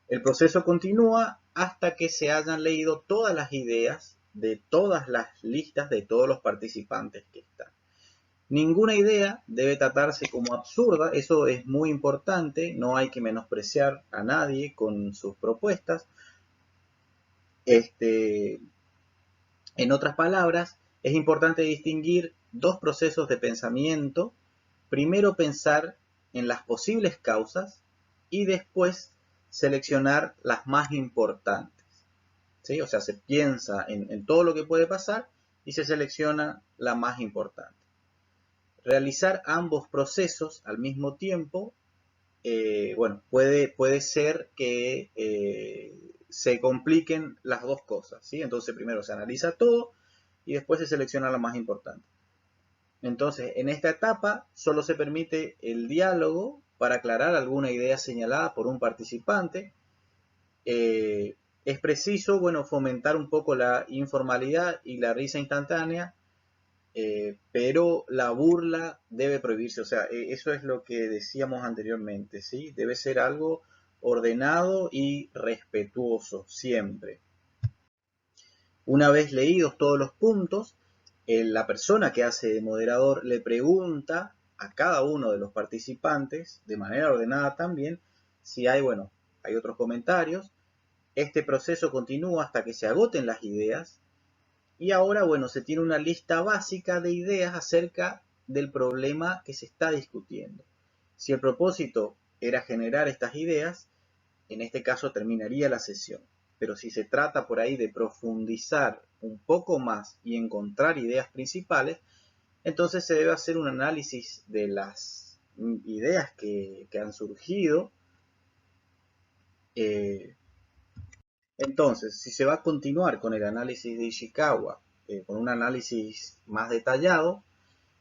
El proceso continúa hasta que se hayan leído todas las ideas de todas las listas de todos los participantes que están. Ninguna idea debe tratarse como absurda, eso es muy importante, no hay que menospreciar a nadie con sus propuestas. En otras palabras, es importante distinguir dos procesos de pensamiento. Primero pensar en las posibles causas y después seleccionar las más importantes, ¿sí? O sea, se piensa en todo lo que puede pasar y se selecciona la más importante. Realizar ambos procesos al mismo tiempo, bueno, puede ser que se compliquen las dos cosas, ¿sí? Entonces primero se analiza todo y después se selecciona la más importante. Entonces, en esta etapa solo se permite el diálogo para aclarar alguna idea señalada por un participante. Es preciso, bueno, fomentar un poco la informalidad y la risa instantánea, pero la burla debe prohibirse. O sea, eso es lo que decíamos anteriormente, ¿sí? Debe ser algo ordenado y respetuoso siempre. Una vez leídos todos los puntos, la persona que hace de moderador le pregunta a cada uno de los participantes, de manera ordenada también, si hay, bueno, hay otros comentarios. Este proceso continúa hasta que se agoten las ideas y ahora, bueno, se tiene una lista básica de ideas acerca del problema que se está discutiendo. Si el propósito era generar estas ideas, en este caso terminaría la sesión. Pero si se trata por ahí de profundizar un poco más y encontrar ideas principales, entonces se debe hacer un análisis de las ideas que han surgido. Entonces, si se va a continuar con el análisis de Ishikawa, con un análisis más detallado,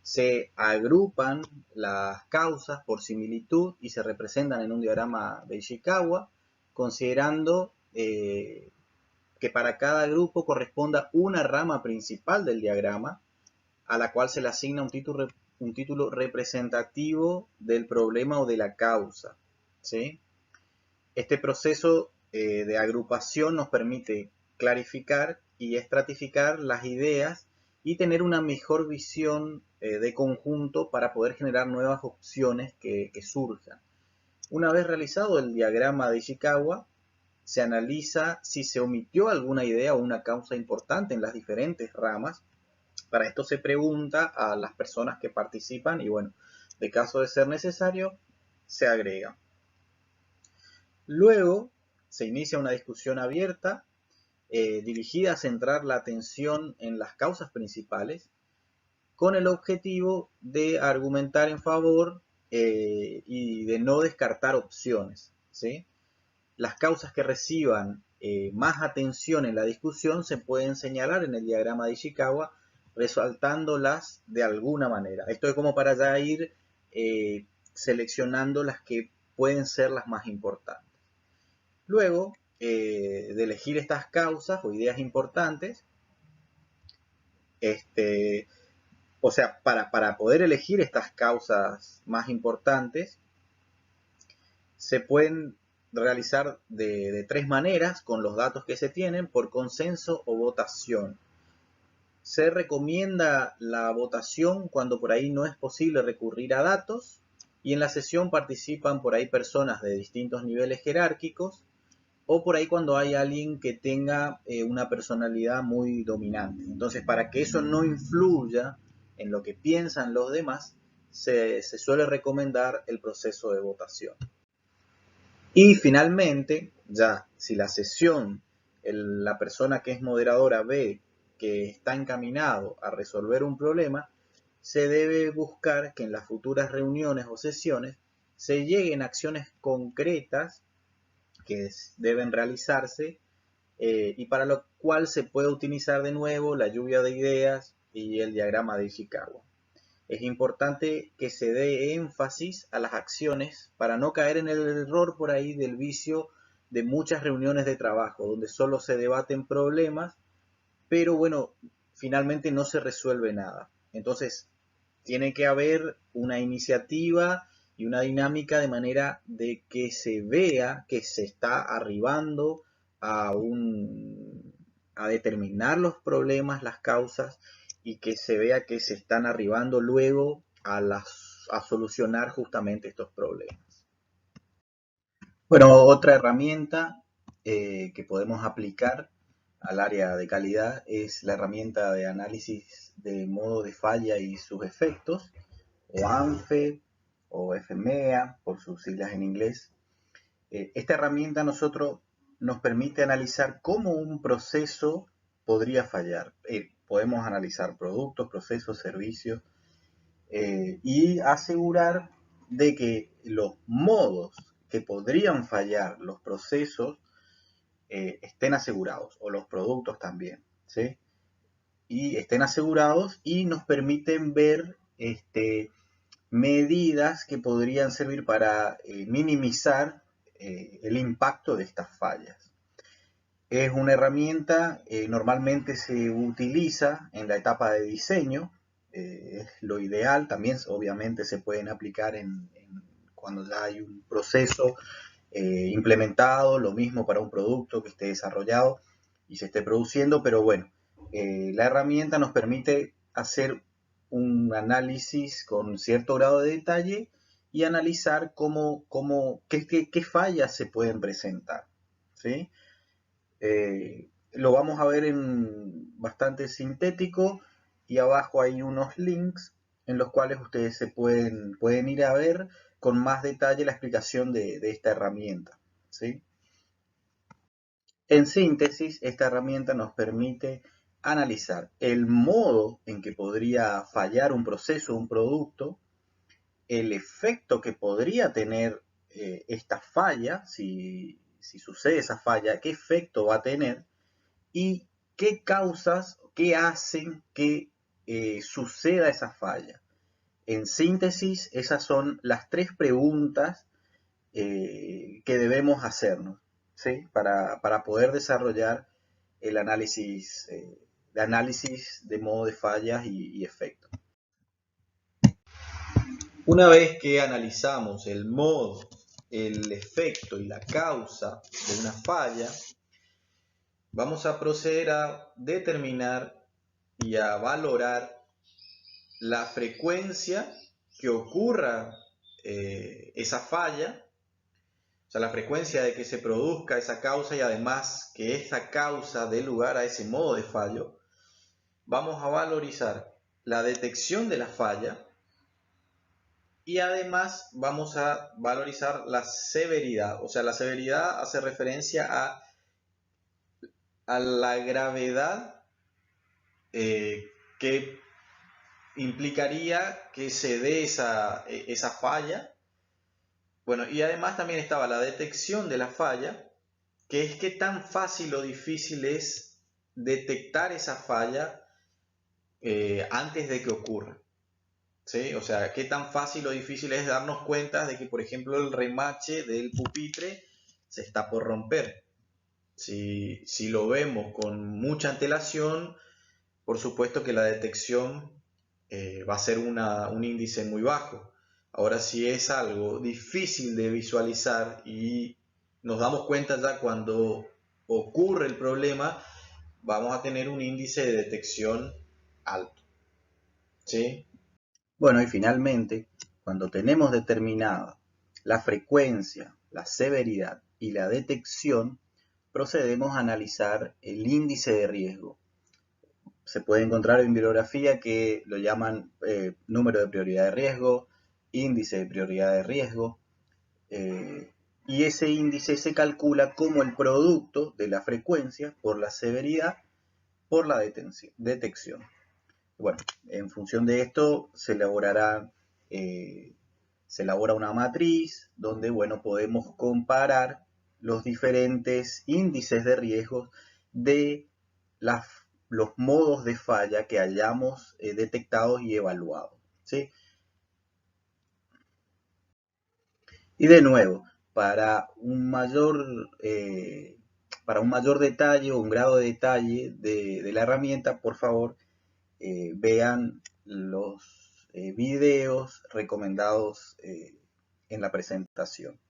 se agrupan las causas por similitud y se representan en un diagrama de Ishikawa, considerando que para cada grupo corresponda una rama principal del diagrama, a la cual se le asigna un título representativo del problema o de la causa, ¿sí? Este proceso de agrupación nos permite clarificar y estratificar las ideas y tener una mejor visión de conjunto para poder generar nuevas opciones que surjan. Una vez realizado el diagrama de Ishikawa, se analiza si se omitió alguna idea o una causa importante en las diferentes ramas. Para esto se pregunta a las personas que participan y bueno, de caso de ser necesario, se agrega. Luego se inicia una discusión abierta dirigida a centrar la atención en las causas principales con el objetivo de argumentar en favor y de no descartar opciones, ¿sí? Las causas que reciban más atención en la discusión se pueden señalar en el diagrama de Ishikawa, resaltándolas de alguna manera. Esto es como para ya ir seleccionando las que pueden ser las más importantes. Luego de elegir estas causas o ideas importantes, o sea, para poder elegir estas causas más importantes, se pueden realizar de tres maneras con los datos que se tienen, por consenso o votación. Se recomienda la votación cuando por ahí no es posible recurrir a datos y en la sesión participan por ahí personas de distintos niveles jerárquicos o por ahí cuando hay alguien que tenga una personalidad muy dominante. Entonces, para que eso no influya en lo que piensan los demás, se suele recomendar el proceso de votación. Y finalmente, ya si la sesión, la persona que es moderadora ve que está encaminado a resolver un problema, se debe buscar que en las futuras reuniones o sesiones se lleguen a acciones concretas que deben realizarse y para lo cual se puede utilizar de nuevo la lluvia de ideas y el diagrama de Ishikawa. Es importante que se dé énfasis a las acciones para no caer en el error por ahí del vicio de muchas reuniones de trabajo, donde solo se debaten problemas, pero bueno, finalmente no se resuelve nada. Entonces, tiene que haber una iniciativa y una dinámica de manera de que se vea que se está arribando a a determinar los problemas, las causas, y que se vea que se están arribando luego a solucionar justamente estos problemas. Bueno, otra herramienta que podemos aplicar al área de calidad es la herramienta de análisis de modo de falla y sus efectos, o ANFE o FMEA por sus siglas en inglés. Esta herramienta nos permite analizar cómo un proceso podría fallar. Podemos analizar productos, procesos, servicios y asegurar de que los modos que podrían fallar los procesos estén asegurados, o los productos también, ¿sí? Y estén asegurados y nos permiten ver medidas que podrían servir para minimizar el impacto de estas fallas. Es una herramienta, normalmente se utiliza en la etapa de diseño, es lo ideal, también obviamente se pueden aplicar cuando ya hay un proceso implementado, lo mismo para un producto que esté desarrollado y se esté produciendo, pero bueno, la herramienta nos permite hacer un análisis con cierto grado de detalle y analizar qué fallas se pueden presentar, ¿sí? Lo vamos a ver en bastante sintético y abajo hay unos links en los cuales ustedes pueden ir a ver con más detalle la explicación de esta herramienta, ¿sí? En síntesis, esta herramienta nos permite analizar el modo en que podría fallar un proceso, un producto, el efecto que podría tener esta falla, si sucede esa falla, qué efecto va a tener y qué causas, qué hacen que suceda esa falla. En síntesis, esas son las tres preguntas que debemos hacernos, ¿sí? Para poder desarrollar el análisis, de modo de fallas y efectos. Una vez que analizamos el modo, el efecto y la causa de una falla, vamos a proceder a determinar y a valorar la frecuencia que ocurra esa falla o sea, la frecuencia de que se produzca esa causa y además que esa causa dé lugar a ese modo de fallo, vamos a valorizar la detección de la falla y además vamos a valorizar la severidad. O sea, la severidad hace referencia a la gravedad que implicaría que se dé esa falla. Bueno, y además también estaba la detección de la falla, que es qué tan fácil o difícil es detectar esa falla antes de que ocurra. ¿Sí? O sea, qué tan fácil o difícil es darnos cuenta de que, por ejemplo, el remache del pupitre se está por romper. Si lo vemos con mucha antelación, por supuesto que la detección va a ser un índice muy bajo. Ahora, si es algo difícil de visualizar y nos damos cuenta ya cuando ocurre el problema, vamos a tener un índice de detección alto. ¿Sí? Bueno, y finalmente, cuando tenemos determinada la frecuencia, la severidad y la detección, procedemos a analizar el índice de riesgo. Se puede encontrar en bibliografía que lo llaman número de prioridad de riesgo, índice de prioridad de riesgo, y ese índice se calcula como el producto de la frecuencia por la severidad por la detección. Bueno, en función de esto se elabora una matriz donde, bueno, podemos comparar los diferentes índices de riesgo de las, los modos de falla que hayamos detectado y evaluado, ¿sí? Y de nuevo, para un mayor detalle o un grado de detalle de la herramienta, por favor, vean los videos recomendados en la presentación.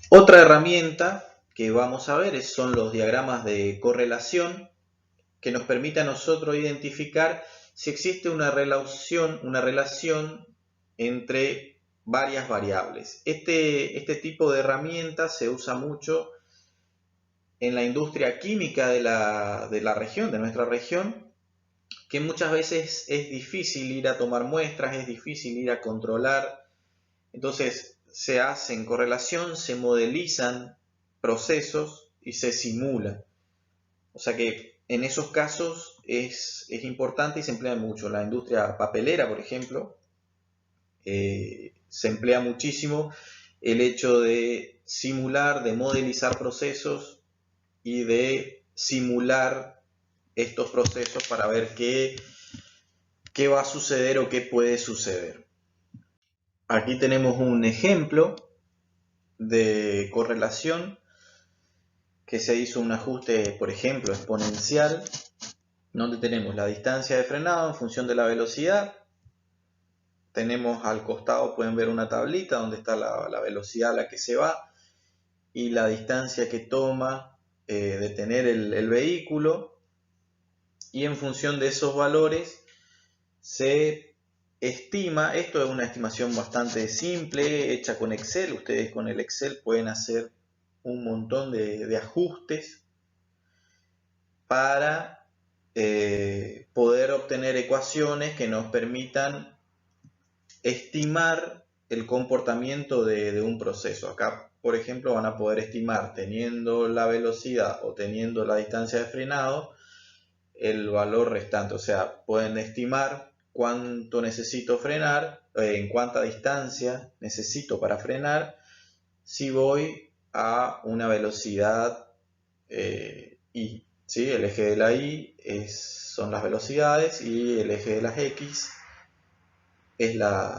Otra herramienta que vamos a ver son los diagramas de correlación que nos permite a nosotros identificar si existe una relación entre varias variables. Este tipo de herramienta se usa mucho en la industria química de la región, de nuestra región, que muchas veces es difícil ir a tomar muestras, es difícil ir a controlar. Entonces se hacen correlación, se modelizan procesos y se simula. O sea que en esos casos es importante y se emplea mucho. La industria papelera, por ejemplo, se emplea muchísimo el hecho de simular, de modelizar procesos y de simular estos procesos para ver qué va a suceder o qué puede suceder. Aquí tenemos un ejemplo de correlación que se hizo un ajuste, por ejemplo, exponencial, donde tenemos la distancia de frenado en función de la velocidad. Tenemos al costado, pueden ver una tablita donde está la velocidad a la que se va y la distancia que toma detener el vehículo. Y en función de esos valores se estima, esto es una estimación bastante simple, hecha con Excel. Ustedes con el Excel pueden hacer un montón de ajustes para poder obtener ecuaciones que nos permitan estimar el comportamiento de un proceso. Acá, por ejemplo, van a poder estimar, teniendo la velocidad o teniendo la distancia de frenado, el valor restante. O sea, pueden estimar cuánto necesito frenar, en cuánta distancia necesito para frenar, si voy a una velocidad I. ¿Sí? El eje de la Y son las velocidades y el eje de las X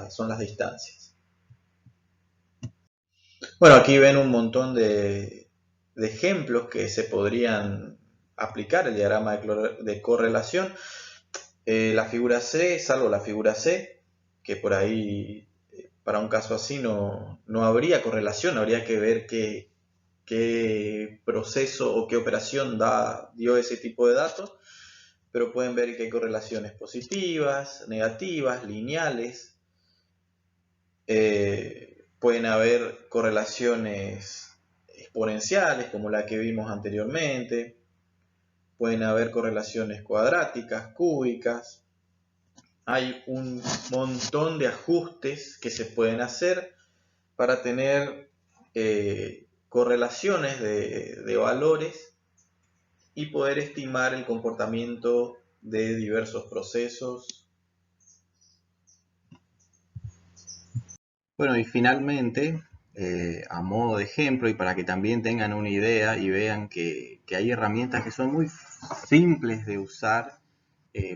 son las distancias. Bueno, aquí ven un montón de ejemplos que se podrían aplicar el diagrama de correlación. La figura C, salvo la figura C, que por ahí para un caso así no habría correlación, habría que ver qué proceso o qué operación dio ese tipo de datos, pero pueden ver que hay correlaciones positivas, negativas, lineales. Pueden haber correlaciones exponenciales como la que vimos anteriormente. Pueden haber correlaciones cuadráticas, cúbicas. Hay un montón de ajustes que se pueden hacer para tener correlaciones de valores y poder estimar el comportamiento de diversos procesos. Bueno, y finalmente, a modo de ejemplo y para que también tengan una idea y vean que hay herramientas que son muy simples de usar,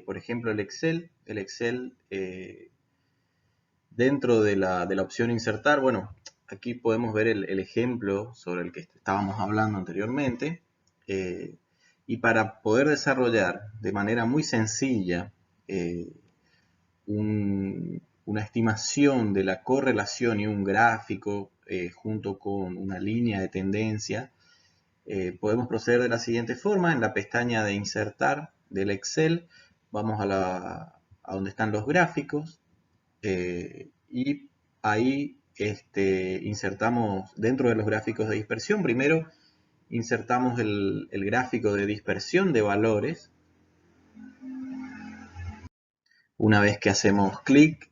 por ejemplo el Excel. El Excel, dentro de la opción insertar, bueno, aquí podemos ver el ejemplo sobre el que estábamos hablando anteriormente. eh, y para poder desarrollar de manera muy sencilla una estimación de la correlación y un gráfico junto con una línea de tendencia, podemos proceder de la siguiente forma. En la pestaña de insertar del Excel, vamos a donde están los gráficos y ahí insertamos dentro de los gráficos de dispersión. Primero insertamos el gráfico de dispersión de valores. Una vez que hacemos clic,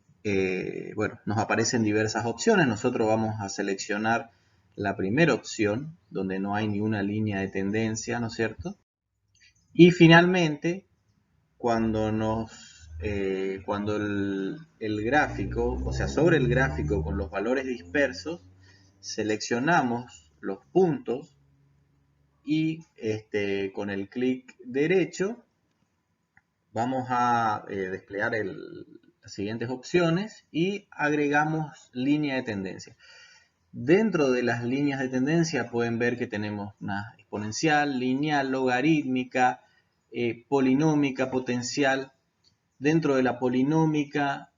bueno, nos aparecen diversas opciones. Nosotros vamos a seleccionar la primera opción, donde no hay ni una línea de tendencia, ¿no es cierto? Y finalmente, cuando el gráfico, o sea, sobre el gráfico con los valores dispersos, seleccionamos los puntos y con el clic derecho vamos a desplegar las siguientes opciones y agregamos línea de tendencia. Dentro de las líneas de tendencia pueden ver que tenemos una exponencial, lineal, logarítmica, polinómica, potencial. Dentro de la polinómica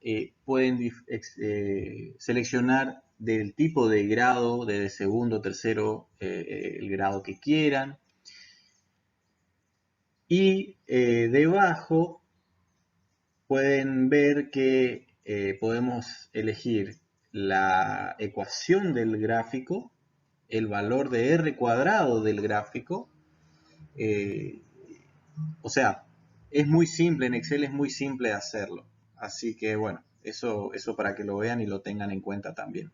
pueden seleccionar del tipo de grado, de segundo, tercero, el grado que quieran. Y debajo pueden ver que podemos elegir la ecuación del gráfico, el valor de r cuadrado del gráfico. eh, o sea, es muy simple, en Excel es muy simple hacerlo. Así que bueno, eso para que lo vean y lo tengan en cuenta también.